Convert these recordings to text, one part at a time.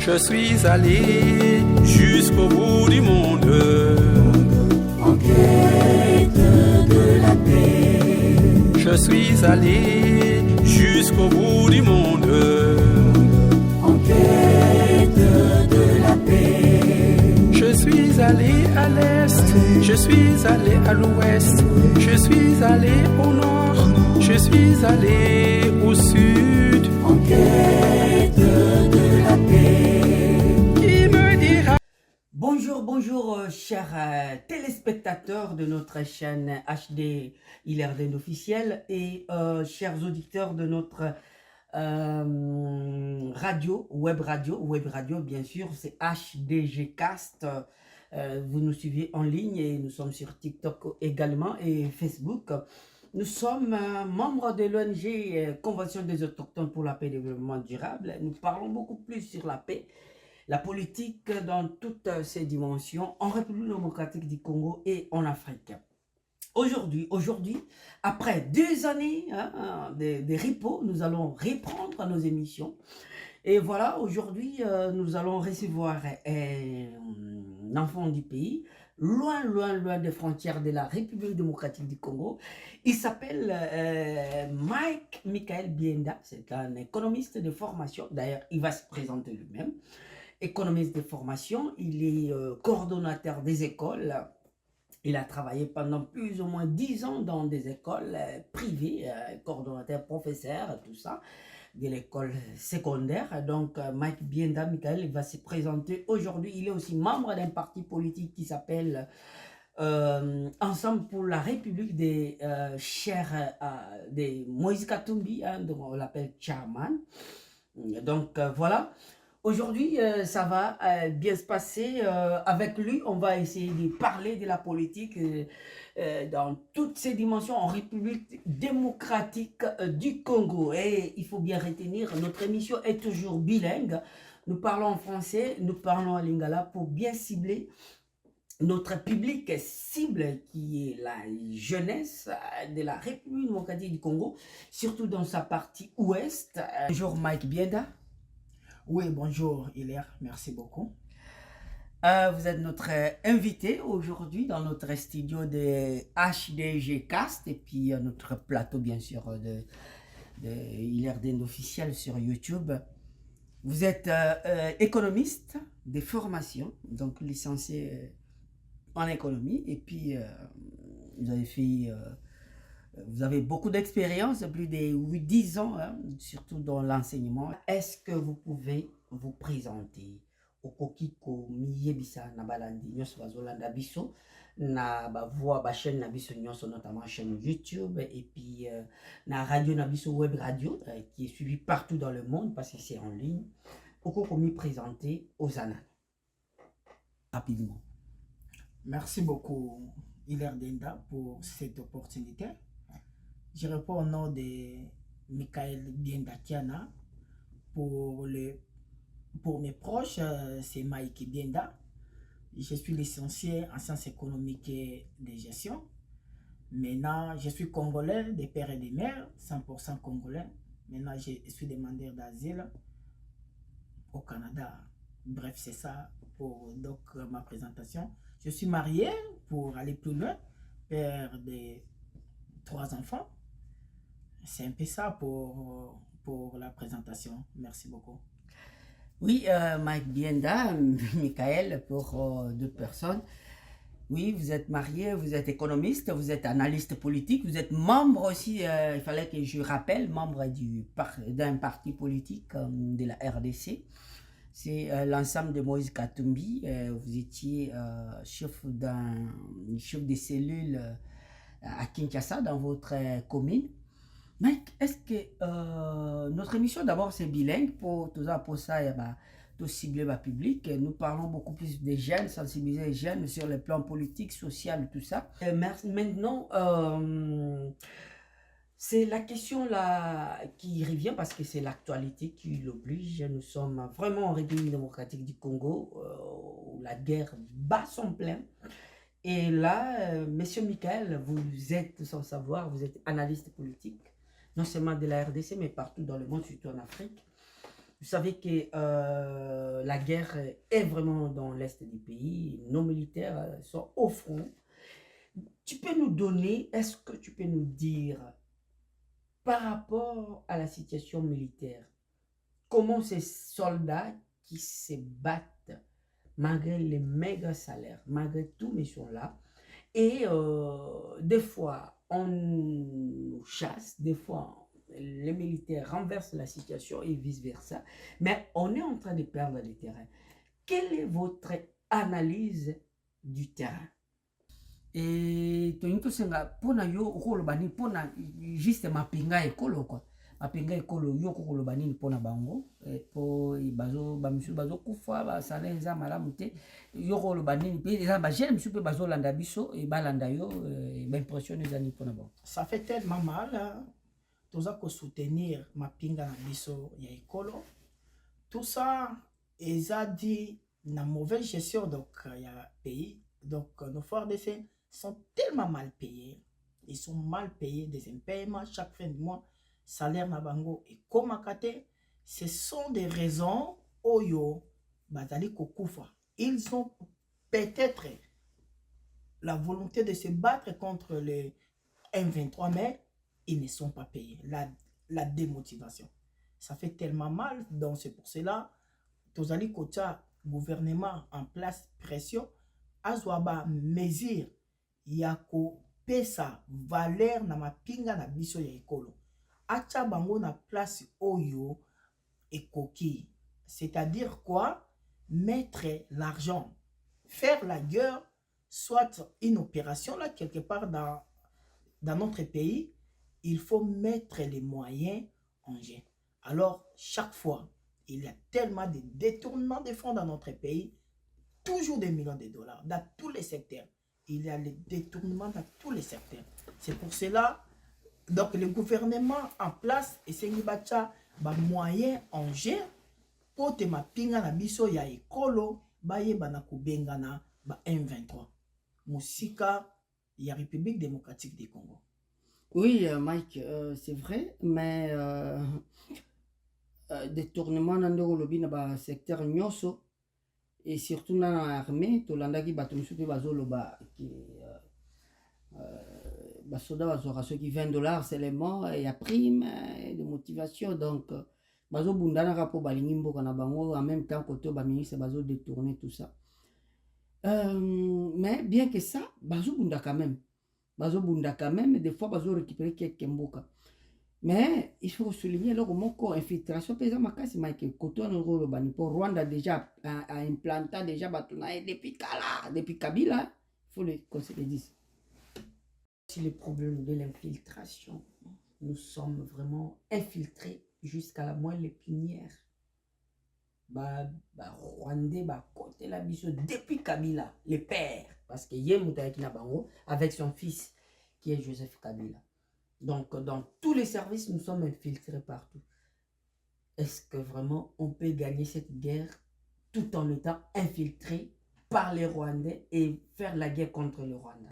Je suis allé jusqu'au bout du monde en quête de la paix. Je suis allé jusqu'au bout du monde en quête de la paix. Je suis allé à l'est, je suis allé à l'ouest, je suis allé au nord, je suis allé au sud en quête de la paix. Qui me dira? Bonjour, chers téléspectateurs de notre chaîne HD ILRDN officielle et chers auditeurs de notre web radio, bien sûr, c'est HDG Cast. Vous nous suivez en ligne et nous sommes sur TikTok également et Facebook. Nous sommes membres de l'ONG Convention des Autochtones pour la paix et le développement durable. Nous parlons beaucoup plus sur la paix, la politique dans toutes ses dimensions en République démocratique du Congo et en Afrique. Aujourd'hui, après 2 années de repos, nous allons reprendre nos émissions. Et voilà, aujourd'hui, nous allons recevoir un enfant du pays, loin des frontières de la République démocratique du Congo. Il s'appelle Mike Michael Bienda. C'est un économiste de formation. D'ailleurs, il va se présenter lui-même. Économiste de formation, il est coordonnateur des écoles. Il a travaillé pendant plus ou moins 10 ans dans des écoles privées, coordonnateur, professeur, tout ça, de l'école secondaire. Donc, Mike Bienda Michael va se présenter aujourd'hui. Il est aussi membre d'un parti politique qui s'appelle Ensemble pour la République des chers de Moïse Katumbi, dont on l'appelle chairman. Donc, voilà. Aujourd'hui, ça va bien se passer. Avec lui, on va essayer de parler de la politique dans toutes ses dimensions en République démocratique du Congo. Et il faut bien retenir, notre émission est toujours bilingue. Nous parlons en français, nous parlons en lingala pour bien cibler notre public cible qui est la jeunesse de la République démocratique du Congo, surtout dans sa partie ouest. Bonjour Mike Bienda. Oui, bonjour Hilaire, merci beaucoup. Vous êtes notre invité aujourd'hui dans notre studio de HDG Cast et puis notre plateau bien sûr de ILRDN officiel sur YouTube. Vous êtes économiste de formation, donc licencié en économie et puis vous avez fait... vous avez beaucoup d'expérience, plus de 8-10 ans, surtout dans l'enseignement. Est-ce que vous pouvez vous présenter au Kokiko Miyebisa Nabalandi Nyos Bazolanda Biso na voix ba chaîne Nabiso Nyos, notamment chaîne YouTube et puis na radio Nabiso web radio qui est suivi partout dans le monde parce que c'est en ligne. Pourquoi me présenter aux Anna rapidement. Merci beaucoup Hilaire Denda pour cette opportunité. Je réponds au nom de Michael Bienda Tiana. Pour mes proches, c'est Mike Bienda. Je suis licencié en sciences économiques et de gestion. Maintenant, je suis congolais, des pères et des mères, 100% congolais. Maintenant, je suis demandeur d'asile au Canada. Bref, c'est ça pour donc, ma présentation. Je suis marié, pour aller plus loin, père de 3 enfants. C'est un peu ça pour la présentation. Merci beaucoup. Oui, Mike Bienda, Michael, pour 2 personnes. Oui, vous êtes marié, vous êtes économiste, vous êtes analyste politique, vous êtes membre aussi, il fallait que je rappelle, membre d'un parti politique de la RDC. C'est l'ensemble de Moïse Katumbi. Vous étiez chef de cellule à Kinshasa, dans votre commune. Mike, est-ce que notre émission d'abord c'est bilingue pour tout ça et tout cibler le public. Nous parlons beaucoup plus des jeunes, sensibiliser les jeunes sur le plan politique, social, tout ça. Maintenant, c'est la question là qui revient parce que c'est l'actualité qui l'oblige. Nous sommes vraiment en République démocratique du Congo où la guerre bat son plein. Et là, monsieur Michael, vous êtes, sans savoir, vous êtes analyste politique, non seulement de la RDC, mais partout dans le monde, surtout en Afrique. Vous savez que la guerre est vraiment dans l'est du pays. Nos militaires sont au front. Tu peux nous donner, est-ce que tu peux nous dire, par rapport à la situation militaire, comment ces soldats qui se battent malgré les maigres salaires, malgré tout, mais sont là, et des fois on nous chasse, des fois les militaires renversent la situation et vice-versa, mais on est en train de perdre le terrain. Quelle est votre analyse du terrain? Et toyini tosenga pona yo okoloba nini pona juste mapinga ekolo quoi, mapinga ekolo yo okoloba nini pona bango po bazo bamisu bazo kufa basala eza malamu te yo okoloba nini pe eza bagene misu pe bazolanda biso e balanda yo baimpression eza nini pona bango? Ça fait tellement mal toza ko soutenir mapinga na biso ya ekolo. Tout ça eza dit na mauvaise gestion donc ya pays. Donc nos forces d'essai sont tellement mal payés. Ils sont mal payés, des impayements chaque fin de mois. Salaire na bango et komakate. Ce sont des raisons oyo bazali kokufa. Ils ont peut-être la volonté de se battre contre les M23, mais ils ne sont pas payés. La démotivation. Ça fait tellement mal. Donc c'est pour cela tozali kota gouvernement en place pression. Azwaba mesure yako pesa valeur na mapinga na biso ya ekolo. Acha bango na place oyo ekoki. C'est-à-dire quoi? Mettre l'argent. Faire la guerre, soit une opération là quelque part dans notre pays, il faut mettre les moyens en jeu. Alors, chaque fois, il y a tellement de détournements de fonds dans notre pays, toujours des millions de dollars dans tous les secteurs. Il y a les détournements dans tous les secteurs. C'est pour cela, donc le gouvernement en place et c'est moyen en jeu pour te mapinga na biso ya ekolo baye bana kubengana ba M23. Musika ya République démocratique du Congo. Oui, Mike, c'est vrai, mais détournement dans le secteur nyoso et surtout dans l'armée, tout l'anda qui bateau monsieur bazoloba qui basoda bazora ceux qui $20 c'est les morts et à prime de motivation donc bazo bundana rapo balingi mboka na bango en même temps côté ba ministre bazo détourner tout ça. Mais bien que ça, bazo bunda quand même. Bazo bunda quand même, et des fois bazo récupérer quelques mboka. Mais il faut souligner là que infiltration paysan makasi Mike koto no rolo bani pour Rwanda déjà a implanté déjà batuna depuis Kala, depuis Kabila, il faut qu'on se le dise. Si le problème de l'infiltration, nous sommes vraiment infiltrés jusqu'à la moelle épinière. Rwandais côté la biso depuis Kabila, le père, parce que Yemuta Kinabango avec son fils qui est Joseph Kabila. Donc, dans tous les services, nous sommes infiltrés partout. Est-ce que vraiment on peut gagner cette guerre tout en étant infiltré par les Rwandais et faire la guerre contre le Rwanda?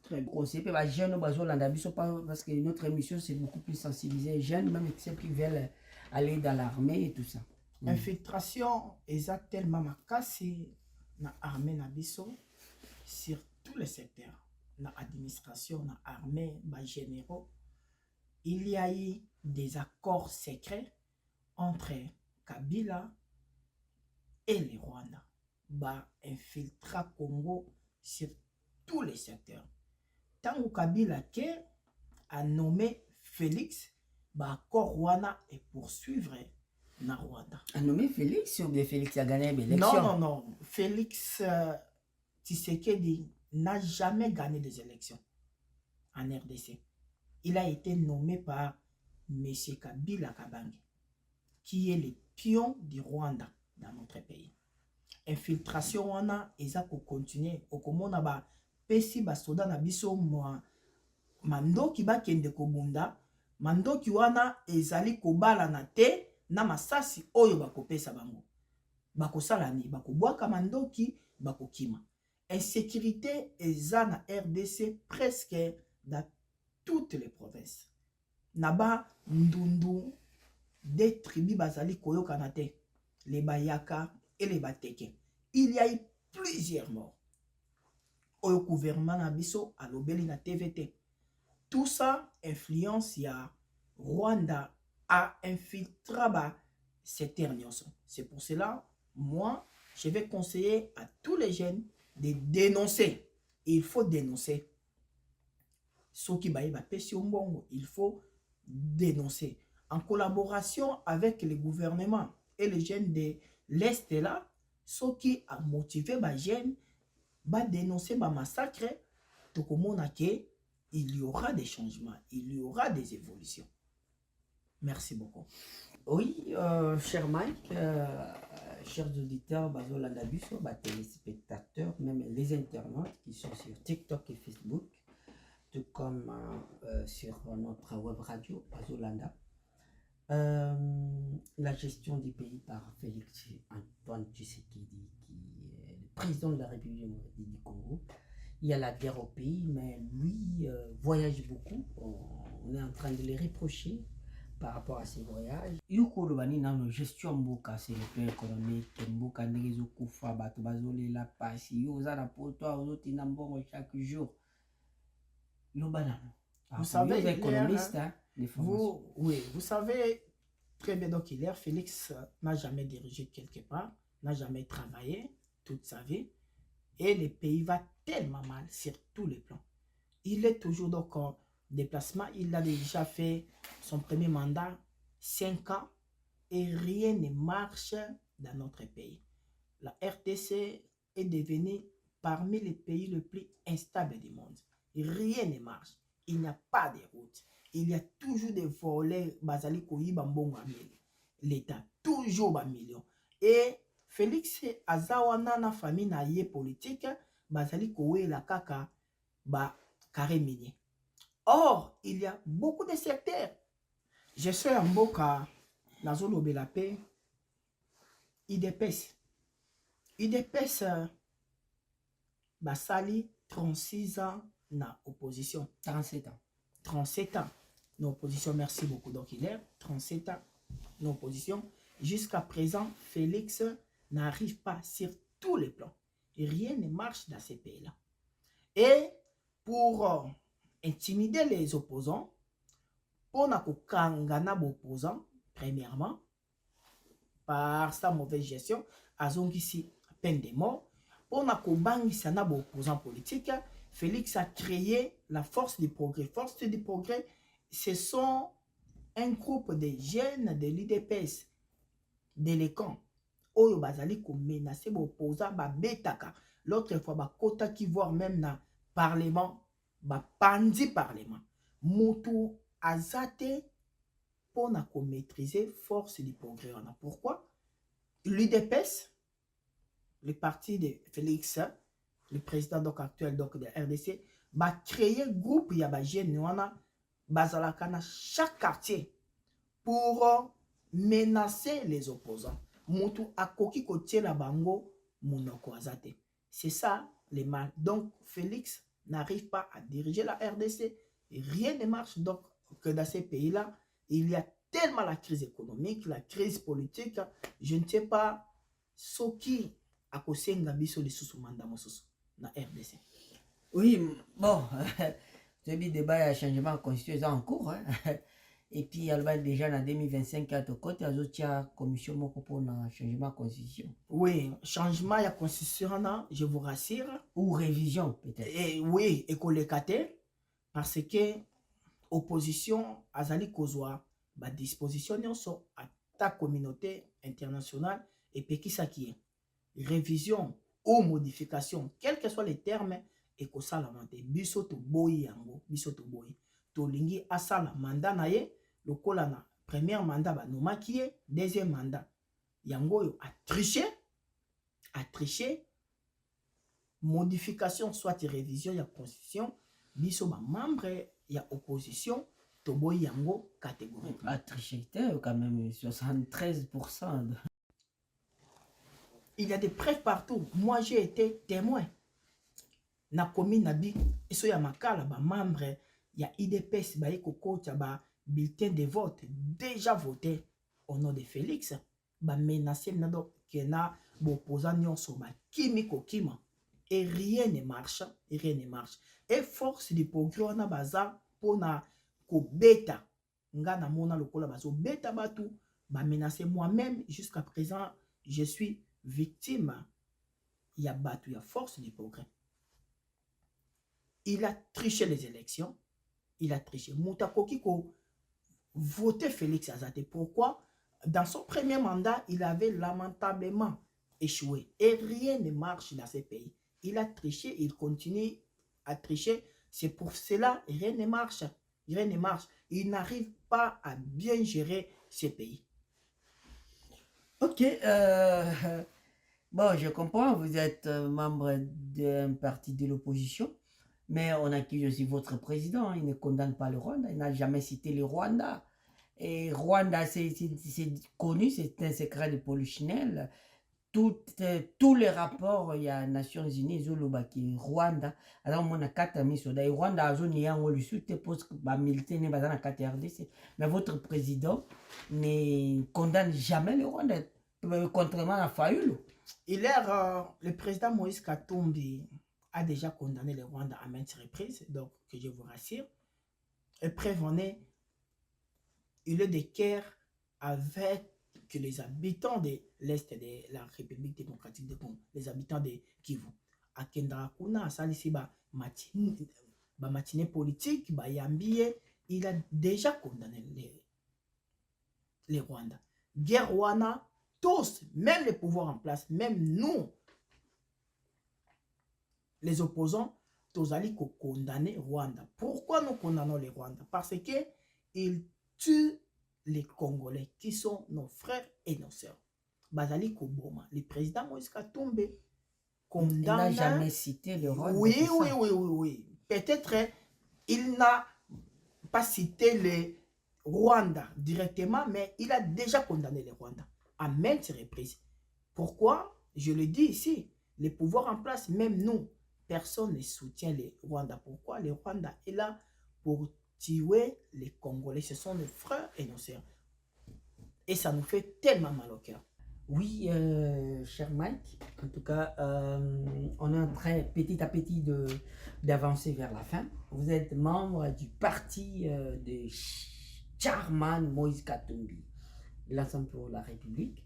Très gros. C'est pas jeune parce que notre émission c'est beaucoup plus sensibilisé les jeunes, même ceux qui veulent aller dans l'armée et tout ça. Infiltration exactement makasi na armée na biso sur tous les secteurs. La administration, la armée, les généraux, il y a eu des accords secrets entre Kabila et les Rwandais. Infiltra Congo sur tous les secteurs. Tant que Kabila a nommé Félix, accord Rwanda et poursuivre na Rwanda. A nommé Félix ou bien Félix a gagné l'élection? Non. Félix Tshisekedi n'a jamais gagné des élections en RDC. Il a été nommé par M. Kabila Kabange, qui est le pion du Rwanda dans notre pays. Infiltration wana eza ko continuer okomona ba pesi ba soda na biso mandoki ba kende ko bunda mandoki wana ezali kobala na te na masasi oyo bakopesa bango bakosala ni bakobwaka mandoki bakokima. Insécurité est en RDC presque dans toutes les provinces. Naba Ndundu, des tribus bazali koyo kanate, les Bayaka et les Bateke. Il y a eu plusieurs morts. Au gouvernement Nabiso à l'Obeli na TVT. Tout ça influence ya Rwanda a infiltré cette terre. C'est pour cela, moi, je vais conseiller à tous les jeunes de dénoncer. Il faut dénoncer. Ce qui va il faut dénoncer. En collaboration avec le gouvernement et les jeunes de l'Est là, ce qui a motivé les jeunes à dénoncer le massacre, tout comme on a que il y aura des changements, il y aura des évolutions. Merci beaucoup. Oui, cher Mike, chers auditeurs, Bazolanda Busso, téléspectateurs, même les internautes qui sont sur TikTok et Facebook, tout comme sur notre web radio Bazolanda. La gestion du pays par Félix Antoine Tshisekedi, qui est le président de la République du Congo. Il y a la guerre au pays, mais lui voyage beaucoup. On est en train de les reprocher par rapport à ses voyages. Yuko Lobani dans la gestion mboka, c'est le plan économique. Mboka negezo kufa bato bazole la passe. Yoza na poto ozoti na mbongo chaque jour. Lobana. Vous savez, les économistes, vous savez très bien donc hier, Félix n'a jamais dirigé quelque part, n'a jamais travaillé toute sa vie. Et le pays va tellement mal sur tous les plans. Il est toujours donc en déplacement. Il a déjà fait son premier mandat, 5 ans, et rien ne marche dans notre pays. La RDC est devenue parmi les pays les plus instables du monde. Rien ne marche. Il n'y a pas de route. Il y a toujours des volets. Bazali koyi bambongo l'État. Toujours un million. Et Félix Azawana na famille na ye politique. Bazali kowe la kaka ba carré minier. Or, il y a beaucoup de secteurs. Je suis en Boka, dans zone Obelapé, IDPS. IDPS, Basali, 36 ans na opposition. 37 ans. 37 ans. Nos opposition, merci beaucoup. Donc, il est 37 ans, nos opposition. Jusqu'à présent, Félix n'arrive pas sur tous les plans. Et rien ne marche dans ces pays-là. Et pour intimider les opposants, pour kangana opposants, premièrement, par sa mauvaise gestion, azongisi peine de mort, pour bangisa na opposants politiques, Félix a créé la Force du Progrès. Force du Progrès, ce sont un groupe de jeunes de l'IDPS, de l'écran, oyo bazali ko menacer opposants ba betaka. L'autre fois ba kota qui voire même na parlement, ba pandi parlement. Mutu azate pour na ko maîtriser Force du Progrès. Pourquoi? L'IDPS, le parti de Félix, le président donc actuel donc de RDC, va créer un groupe ya ba jeune wana bazalaka na chaque quartier pour menacer les opposants. Mutu akoki kotie la bango munoko azate. C'est ça le mal. Donc Félix n'arrive pas à diriger la RDC. Et rien ne marche donc que dans ces pays-là. Il y a tellement la crise économique, la crise politique. Je ne sais pas ce qui a causé Ngabiso de sous-mandat na RDC. Oui, bon, ce débat de changement constitutionnel en cours. Hein. Et puis, il y a déjà en 2025 à côté, il y a une commission pour le changement de constitution. Oui, changement de constitution, je vous rassure. Ou révision, peut-être. Oui, écolekate, parce que opposition, azali kozwa, ba disposition à ta communauté internationale et puis qui ça qui est révision ou modification, quels que soient les termes, et que ça la mante. Biso to boy yango, biso to boy. To lingi asala mandat na ye, le kolana premier mandat ba noma qui est, deuxième mandat. Yango yo a triché, modification soit révision ya constitution, biso ba membre ya opposition, to boy yango catégoriquement. A triché quand même 73%. Il y a des preuves partout. Moi, j'ai été témoin. Na commune Nabi, et so ya makala, ba membre, ya IDPS, ba ekoko, ba bulletin de vote, déjà voté. au nom de Félix, bah menacé nado kena opposant nyonso ba kimi kokima et rien ne marche, et rien ne marche. Et force du progrès on a baza pona ko beta nga na mona lokola bazo beta batu ba menacé moi-même jusqu'à présent je suis victime. Il y a batu, il y a force du progrès. Il a triché les élections, il a triché. Moutakoki ko voté Félix Azate. Pourquoi? Dans son premier mandat, il avait lamentablement échoué. Et rien ne marche dans ce pays. Il a triché, il continue à tricher. C'est pour cela que rien ne marche. Rien ne marche. Il n'arrive pas à bien gérer ce pays. Ok. Bon, je comprends, vous êtes membre d'un parti de l'opposition, mais on accuse aussi votre président. Il ne condamne pas le Rwanda. Il n'a jamais cité le Rwanda. Et Rwanda, c'est connu, c'est un secret de Polichinelle. Tous les rapports, il y a Nations Unies, Zolobaki, Rwanda. Alors, on a 4 misoda. Et Rwanda a zone yang le soute poste militaire ne pas dans 4 RDC. Mais votre président ne condamne jamais le Rwanda, contrairement à Fayulu. Le président Moïse Katumbi a déjà condamné le Rwanda à maintes reprises, donc que je vous rassure. Et prévenez, il est de guerre avec que les habitants de l'Est de la République démocratique du Congo, les habitants de Kivu, à Kendrakuna, à Salisiba, matinée politique, Bayambiye, il a déjà condamné les Rwandais. Guerre Rwanda, tous, même les pouvoirs en place, même nous, les opposants, tous allés condamner Rwanda. Pourquoi nous condamnons les Rwandais? Parce qu'ils tuent les Congolais qui sont nos frères et nos sœurs. Bazali Koboma, le président Moïse Katumbi condamne. Il n'a jamais cité le Rwanda. Oui. Peut-être il n'a pas cité le Rwanda directement, mais il a déjà condamné le Rwanda à maintes reprises. Pourquoi? Je le dis ici, les pouvoirs en place, même nous, personne ne soutient les Rwandais. Pourquoi? Le Rwanda est là pour tuer les Congolais. Ce sont nos frères et nos sœurs. Et ça nous fait tellement mal au cœur. Oui, cher Mike, en tout cas, on est en train petit à petit d'avancer vers la fin. Vous êtes membre du parti de Charman Moïse Katumbi, l'Ensemble pour la République.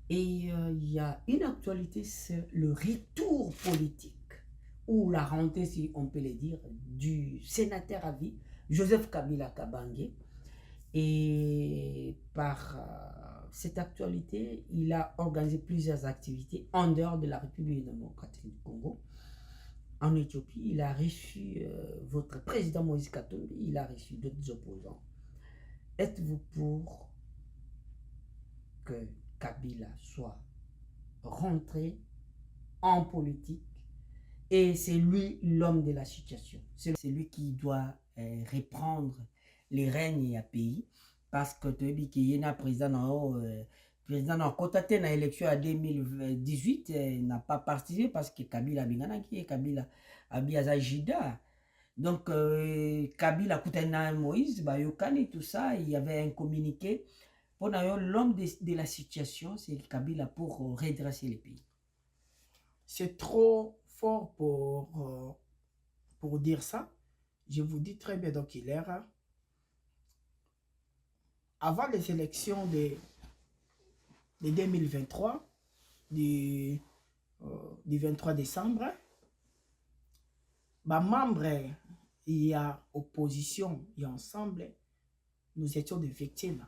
Et il y a une actualité, c'est le retour politique, ou la rentrée, si on peut le dire, du sénateur à vie, Joseph Kabila Kabange. Et par cette actualité, il a organisé plusieurs activités en dehors de la République démocratique du Congo. En Éthiopie, il a reçu votre président Moïse Katumbi, il a reçu d'autres opposants. Êtes-vous pour que Kabila soit rentré en politique? Et c'est lui l'homme de la situation. C'est lui qui doit reprendre les règnes à pays, parce que tu as dit qu'il y a un président contacté dans l'élection en 2018 n'a pas participé parce que Kabila Kabila Jida. Donc Kabila Koutana Moïse Bayokani, tout ça, il y avait un communiqué pour l'homme de la situation, c'est Kabila pour redresser les pays. C'est trop fort pour dire ça. Je vous dis très bien, donc il est avant les élections de 2023, du 23 décembre, membres, il y a opposition et ensemble, nous étions des victimes.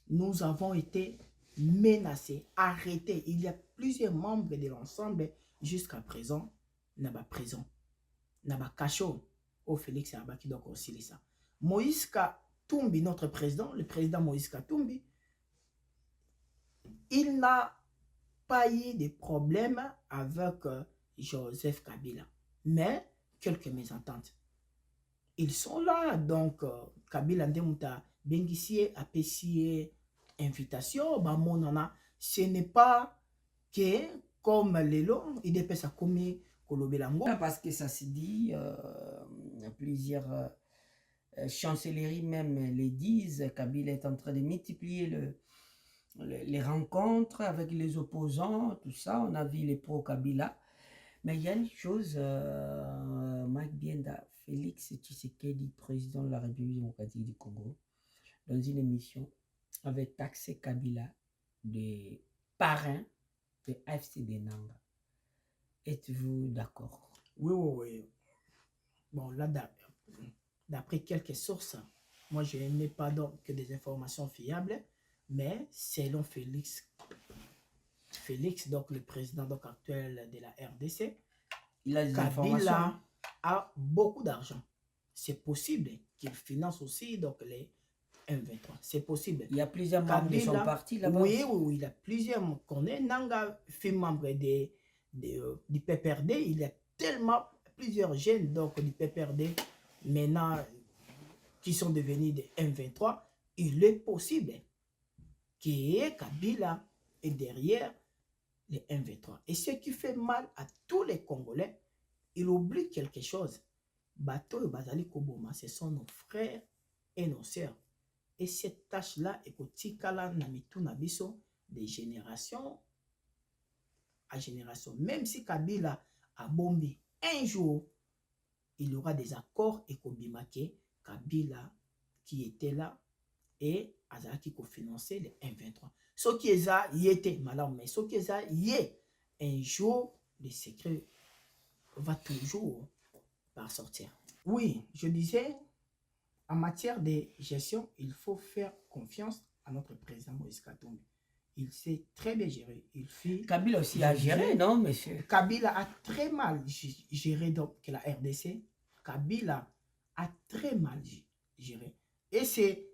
Nous avons été menacés, arrêtés. Il y a plusieurs membres de l'ensemble jusqu'à présent, n'a pas prison, n'a pas cachot au Félix Abaki, donc aussi ça. Moïse Katumbi, notre président, le président Moïse Katumbi, il n'a pas eu de problème avec Joseph Kabila, mais quelques mésententes. Ils sont là, donc Kabila Ndemuta Bengisie a payé invitation, ce n'est pas que comme Lélo, il dépêche à commis Kolobelango. Parce que ça se dit, plusieurs chancelleries même les disent, Kabila est en train de multiplier les rencontres avec les opposants, tout ça. On a vu les pro-Kabila. Mais il y a une chose, Mike Bienda, Félix Tshisekedi, président de la République démocratique du Congo, dans une émission, avait taxé Kabila de parrain de AFCD Nanga. Êtes-vous d'accord? Oui. Bon, là, d'après quelques sources, moi, je n'ai pas donc que des informations fiables, mais selon Félix, donc le président donc, actuel de la RDC, il a des informations. Kabila a beaucoup d'argent. C'est possible qu'il finance aussi donc les M23. C'est possible. Il y a plusieurs membres de son parti là-bas. Oui, il y a plusieurs. On connaît Nanga, fait membre du PPRD. Il y a tellement plusieurs jeunes donc, du PPRD maintenant qui sont devenus des M23. Il est possible que Kabila est derrière les M23. Et ce qui fait mal à tous les Congolais, il oublie quelque chose. Bato et Bazali Koboma, ce sont nos frères et nos sœurs. Et cette tâche-là, ekotikala namitu nabiso de génération à génération. Même si Kabila a bombé un jour, il y aura des accords et Kobimake, Kabila qui était là et Azaki qui finançait les M23. Ce qui est là, il était malade, mais ce qui est là, il est un jour, le secret va toujours par sortir. Oui, je disais, en matière de gestion, il faut faire confiance à notre président Moïse Katumbi. Il sait très bien gérer. Kabila aussi a géré, non, monsieur? Kabila a très mal géré donc la RDC. Kabila a très mal géré. Et c'est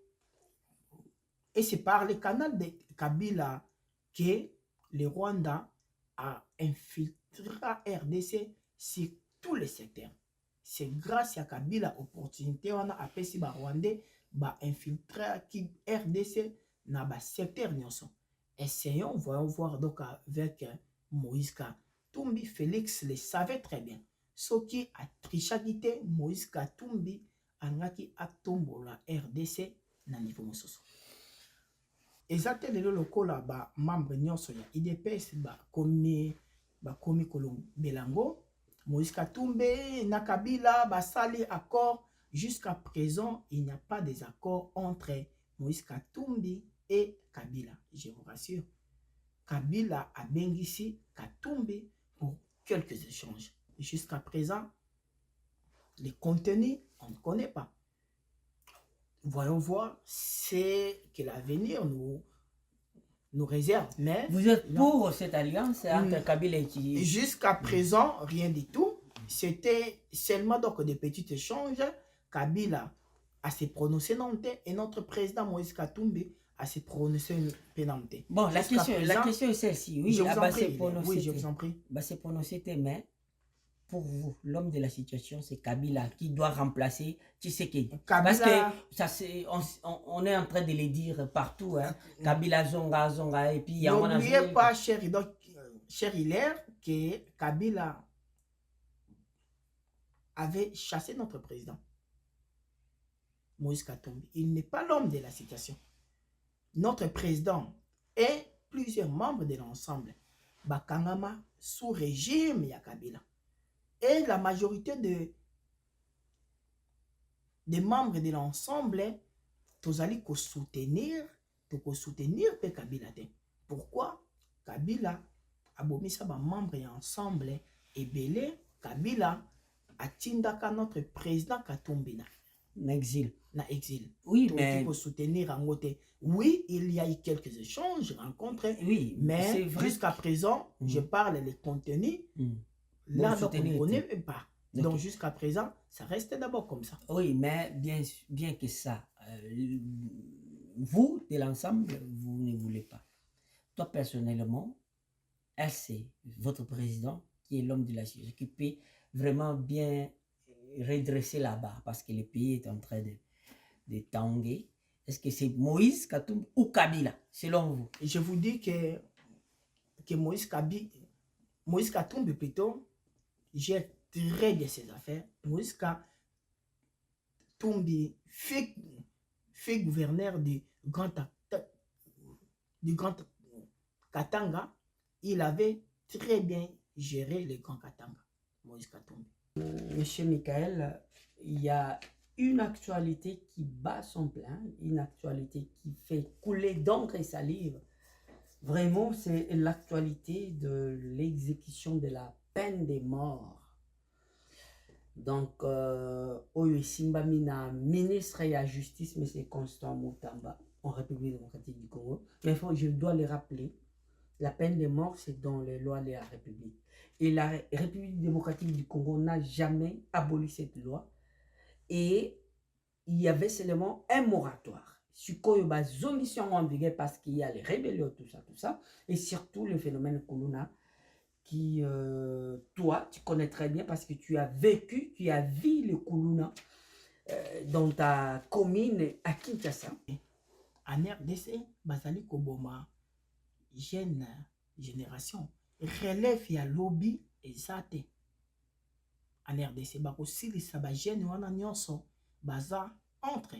par le canal de Kabila que le Rwanda a infiltré la RDC sur tous les secteurs. C'est grâce à Kabila opportunité on a appelé si Rwandais ba infiltré qui RDC dans le secteur nyonso. Essayons, voyons voir donc avec Moïse Katumbi. Félix le savait très bien. Ce qui a triché Moïse Katumbi angaki atombo la RDC na niveau mososo. Exactement le lokola ba membre nyonso ya IDPS ba komi kolongo belango. Moïse Katumbi na Kabila basali accord. Jusqu'à présent, il n'y a pas d'accord entre Moïse Katumbi et Kabila. Je vous rassure. Kabila a bengisi Katumbi pour quelques échanges. Jusqu'à présent, les contenus, on ne connaît pas. Voyons voir ce que l'avenir nous réserve. Mais vous êtes pour cette alliance entre Kabila et qui? Jusqu'à présent, rien du tout. C'était seulement donc des petits échanges. Kabila a se prononcé non et notre président Moïse Katumbi a se prononcé pénante. Bon, la question est celle-ci. Oui, je vous en prie. C'est prononcé, mais pour vous, l'homme de la situation, c'est Kabila qui doit remplacer Tshisekedi. Parce que on est en train de le dire partout. Hein. Kabila zonga. Et puis, n'oubliez pas, cher Hilaire, que Kabila avait chassé notre président Moïse Katumbi. Il n'est pas l'homme de la situation. Notre président et plusieurs membres de l'ensemble Bakangama sous régime ya Kabila. Et la majorité des membres de l'ensemble, tous allez soutenir Kabila. Pourquoi? Kabila a bomisa ba membres et ensemble et belé Kabila a tindaka notre président Katumbi na exil. Oui, donc, mais pour soutenir en côté. Oui, il y a eu quelques échanges, rencontres. Oui, mais jusqu'à présent, je parle les contenus. Là, donc, on ne connaît pas. Okay. Donc, jusqu'à présent, ça reste d'abord comme ça. Oui, mais bien que ça, vous, de l'ensemble, vous ne voulez pas. Toi, personnellement, c'est votre président qui est l'homme de la situation, qui peut vraiment bien redresser là-bas parce que le pays est en train de tanguer. Est-ce que c'est Moïse Katumbi ou Kabila, selon vous? Je vous dis que Moïse Katumbi, plutôt, gère très bien ses affaires. Moïse Katumbi fait gouverneur du Grand Katanga, il avait très bien géré le Grand Katanga, Moïse Katumbi. Monsieur Michael, il y a une actualité qui bat son plein, une actualité qui fait couler d'encre et salive. Vraiment, c'est l'actualité de l'exécution de la peine des morts. Donc, Oyo Simbamina, ministre de la Justice, M. Constant Moutamba, en République démocratique du Congo. Mais je dois le rappeler, la peine de mort, c'est dans les lois de la République. Et la République démocratique du Congo n'a jamais aboli cette loi. Et il y avait seulement un moratoire. Sukoyo zongition en vigueur parce qu'il y a les rébellions, tout ça. Et surtout le phénomène Kuluna qui, toi, tu connais très bien parce que tu as vécu, tu as vu le Kuluna dans ta commune à Kinshasa. En RDC, Bazali Koboma, jeune génération, relève ya lobby et zate. En RDC, Bakosili Saba jeune wana nyonso, baza entre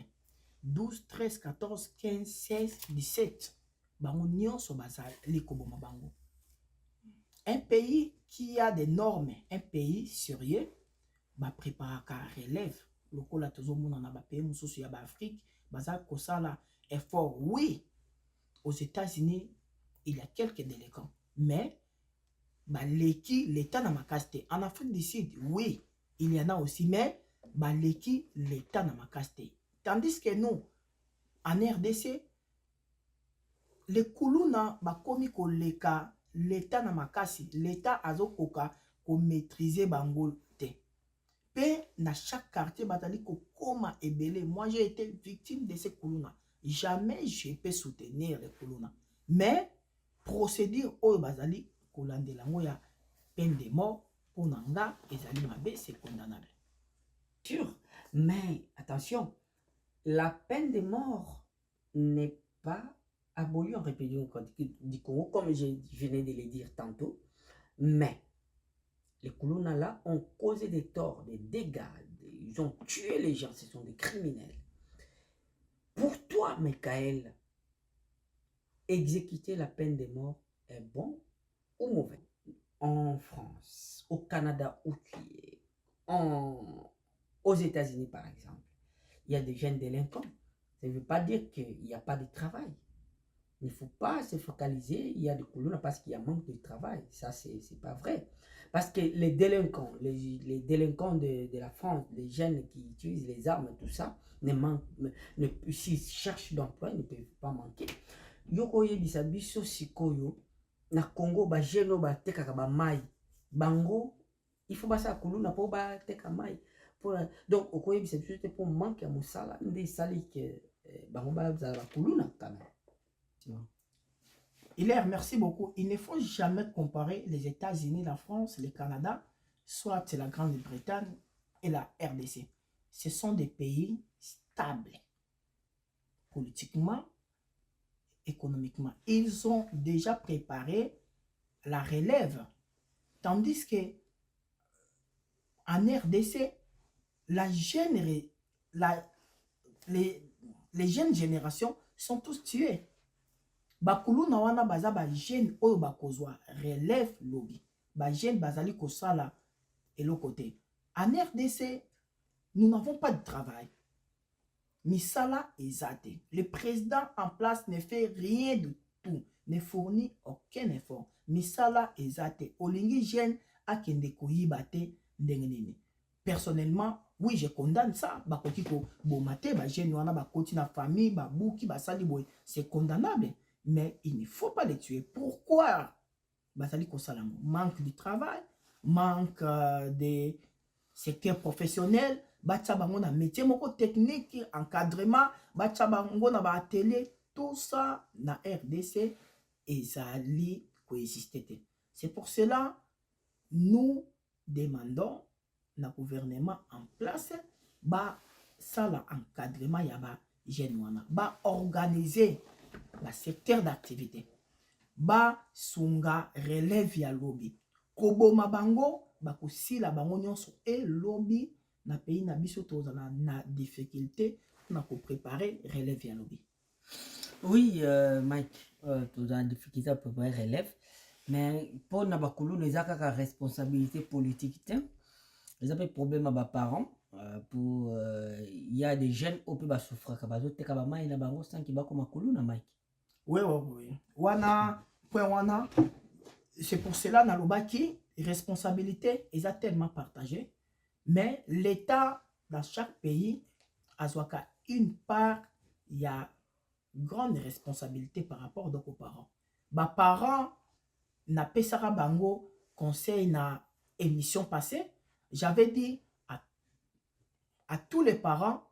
12, 13, 14, 15, 16, 17. Bango nyonso bazali Koboma bango. Un pays qui a des normes, un pays sérieux, prépare ka relève. Lokola tozomona na ba pays mususu ya ba Afrique, baza kosala effort. Oui, aux États-Unis, il y a quelques délinquants, mais l'État n'a pas casté. En Afrique du Sud, oui, il y en a aussi, mais l'État n'a pas casté. Tandis que nous, en RDC, les Kuluna, komi koleka, l'État n'a pas cassé. L'État a zokoka ko maîtriser Bangol te. Pe na chaque quartier, batali ko koma ebele. Moi, j'ai été victime de ces Kuluna. Jamais je peux soutenir les Kuluna. Mais, procédure au bazali, kolande lango ya peine de mort, pour nanga, ezali mabe, c'est condamnable. Sûr, mais attention, la peine de mort n'est pas abolie en République démocratique du Congo, comme je venais de le dire tantôt, mais les Kuluna là ont causé des torts, des dégâts, ils ont tué les gens, ce sont des criminels. Pour toi, Michael, exécuter la peine de mort est bon ou mauvais? En France, au Canada où tu es, aux États-Unis par exemple, il y a des jeunes délinquants. Ça ne veut pas dire qu'il n'y a pas de travail. Il ne faut pas se focaliser, il y a des Kuluna parce qu'il y a manque de travail. Ça, c'est pas vrai. Parce que les délinquants, les délinquants de la France, les jeunes qui utilisent les armes, tout ça, s'ils cherchent d'emploi, ils ne peuvent pas manquer. Yoko yebisa biso sikoyo na Congo ba jeno ba tekaka ba mai bango il faut basa Kuluna po ba teka mai pour donc oko yebisa biso te pour manque ya musala nde sali que bango ba za ba Kuluna quand même. Hilaire, merci beaucoup. Il ne faut jamais comparer les États-Unis, la France, le Canada, soit la Grande-Bretagne et la RDC. Ce sont des pays stables politiquement, économiquement. Ils ont déjà préparé la relève. Tandis que en RDC, les jeunes générations sont tous tués. Bakulu na wana baza ba jeune oyo bakozwa relève lobby. Ba jeune bazali kosala et l'autre côté. En RDC, nous n'avons pas de travail. Misala ezate. Le président en place ne fait rien du tout, ne fournit aucun effort. Misala ezate. Olingi jeune akende koyibate ndengenene. Personnellement, oui, je condamne ça. Bakoki ko bomate ba jeune wana bakoti na famille, ba bouki ba sali boy, c'est condamnable. Mais il ne faut pas les tuer. Pourquoi? Manque de travail, manque de secteur professionnel, na métier moko technique, encadrement, na atelier, tout ça na RDC ezali coexister. C'est pour cela nous demandons na gouvernement en place ça encadrement yaba jeune organiser la secteur d'activité. Sunga relève ya lobby. Kobo mabango, bakosila bango nyonso et lobby na pays na biso tozala na difficulté na préparer relève ya lobby. Oui, Mike, tu as une difficulté à préparer relève, mais pour Nabakulu, nous avons la responsabilité politique. Ils ont des problèmes à leurs parents. Il y a des jeunes qui peuvent souffrir. Oui. Wana, point wana, c'est pour cela na lobaki, responsabilité, ils ont tellement partagé. Mais l'État, dans chaque pays, a une part, il y a grande responsabilité par rapport donc aux parents. Ba parents na pesara bango conseil na émission passée, j'avais dit à tous les parents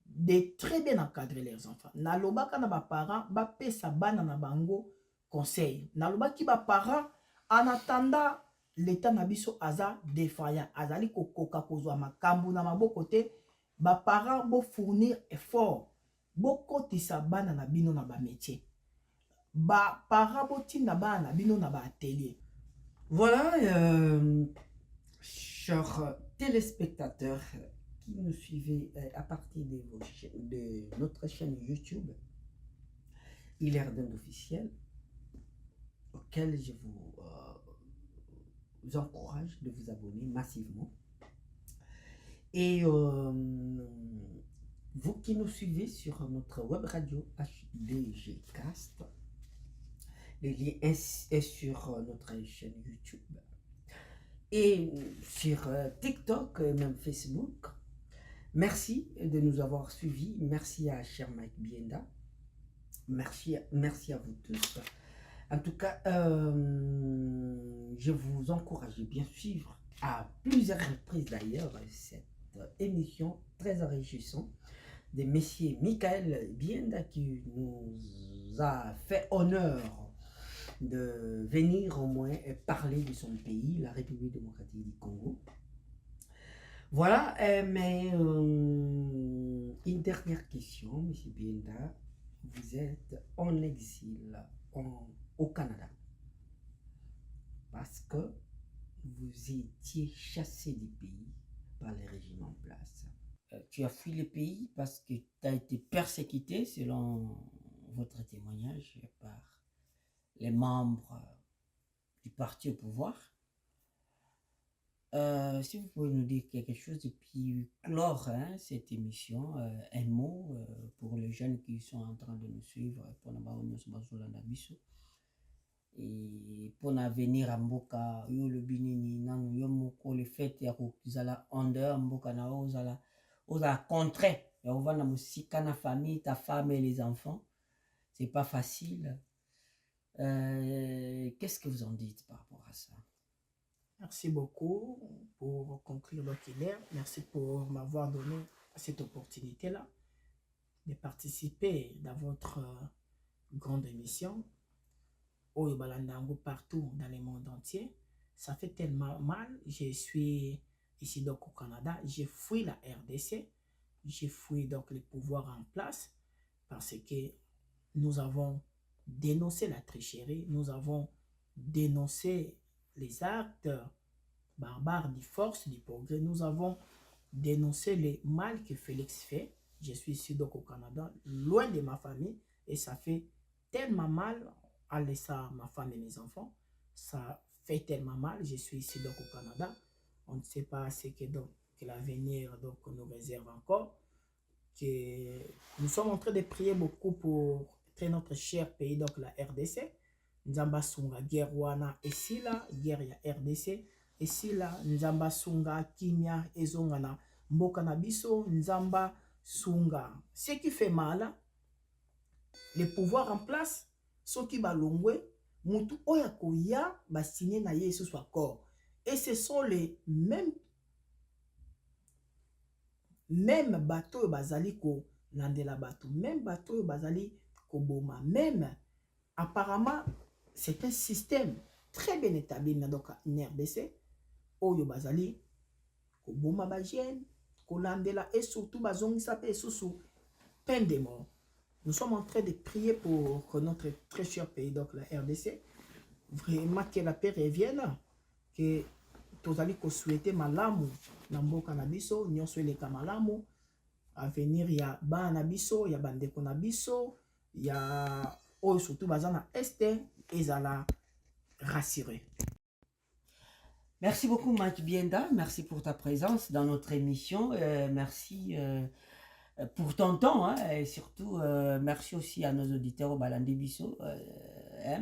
de très bien encadrer leurs enfants. Na lobaka na ba parents ba pesa bana na bango conseil. Na lobaki ba parents en attendant l'état na biso aza défaillant, azali kokoka kozwa makambu na maboko te, ba parents bo fournir effort. Bokotisa bana na bino na ba métier. Ba paraboti na bana na bino na ba atelier. Voilà, chers téléspectateurs qui nous suivez à partir de notre chaîne YouTube, Hilaire Dinde officiel, auquel je vous encourage de vous abonner massivement. Et vous qui nous suivez sur notre web radio HDGcast, le lien est sur notre chaîne YouTube et sur TikTok et même Facebook. Merci de nous avoir suivis. Merci à cher Mike Bienda. Merci à vous tous. En tout cas, je vous encourage de bien suivre à plusieurs reprises d'ailleurs cette émission très enrichissante de messieurs Michael Bienda qui nous a fait honneur de venir au moins parler de son pays, la République démocratique du Congo. Voilà, mais une dernière question, monsieur Bienda. Vous êtes en exil au Canada parce que vous étiez chassé du pays par les régimes en place. Tu as fui le pays parce que tu as été persécuté, selon votre témoignage, par les membres du parti au pouvoir. Si vous pouvez nous dire quelque chose et puis clore cette émission, un mot pour les jeunes qui sont en train de nous suivre pour et pour venir à Mboka, le binini, le fait ya under Mboka na oza contrer, ya on va na musika na famille, ta femme et les enfants, c'est pas facile. Qu'est-ce que vous en dites par rapport à ça? Merci beaucoup pour conclure donc Hilaire. Merci pour m'avoir donné cette opportunité-là de participer dans votre grande émission. Au Balandango partout dans le monde entier. Ça fait tellement mal. Je suis ici donc au Canada. J'ai fui la RDC. J'ai fui donc les pouvoirs en place parce que nous avons dénoncé la tricherie. Nous avons dénoncé les actes barbares du force, du progrès. Nous avons dénoncé les mal que Félix fait. Je suis ici donc au Canada, loin de ma famille, et ça fait tellement mal à laisser ma femme et mes enfants. Ça fait tellement mal. Je suis ici donc au Canada. On ne sait pas ce que, que l'avenir nous réserve encore. Que nous sommes en train de prier beaucoup pour notre cher pays, donc la RDC. Nzamba sunga guerre wana esila guerre ya RDC esila nzamba sunga kimia ezonga na mboka na biso nzamba sunga. Ce qui fait mal, les pouvoirs en place, ceux qui balongwe mutu oya koya ba signer na yesu soit accord, et ce sont les mêmes bateaux bazali ko landela bateau, même bateau bazali ko boma, même apparemment. C'est un système très bien établi dans la RDC. Oyo bazali, ko boma ba jeune, ko landela et surtout bazongi sape sous peine de mort. Nous sommes en train de prier pour que notre très cher pays, donc la RDC, vraiment que la paix revienne, que tozali souhaiter malamu na mboka na biso nyonso eleka malamu avenir ya bana na biso ya bandeko na biso ya oyo surtout baza na este ezala rassuré. Merci beaucoup Mike Bienda, merci pour ta présence dans notre émission, merci pour ton temps, hein, et surtout merci aussi à nos auditeurs au Balandi Bisso,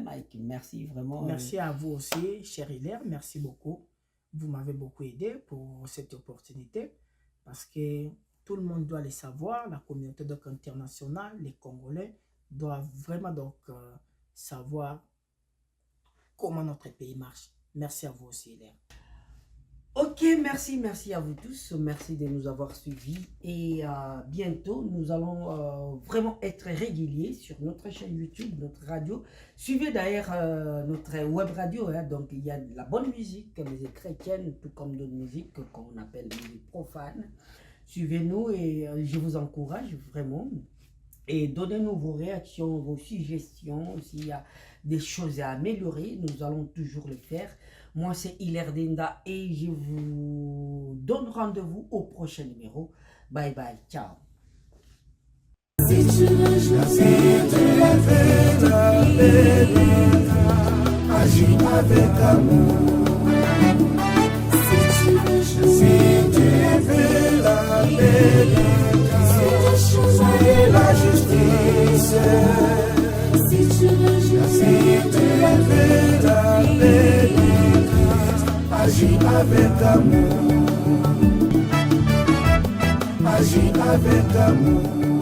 Mike, merci vraiment. Merci à vous aussi, cher Hilaire, merci beaucoup. Vous m'avez beaucoup aidé pour cette opportunité parce que tout le monde doit le savoir, la communauté donc internationale, les Congolais doivent vraiment donc savoir comment notre pays marche. Merci à vous aussi, Hilaire. Ok, merci à vous tous. Merci de nous avoir suivis. Et bientôt, nous allons vraiment être réguliers sur notre chaîne YouTube, notre radio. Suivez d'ailleurs notre web radio. Hein, donc, il y a de la bonne musique, musique chrétienne, tout comme d'autres musiques qu'on appelle musique profane. Suivez-nous et je vous encourage vraiment. Et donnez-nous vos réactions, vos suggestions. S'il y a des choses à améliorer, nous allons toujours le faire. Moi, c'est Hilaire Denda et je vous donne rendez-vous au prochain numéro. Bye bye, ciao. Si tu veux choisir de agis avec amour. Si tu veux choisir de choisir la justice. Si tu veux choisir de agis avec amour. Agis avec amour.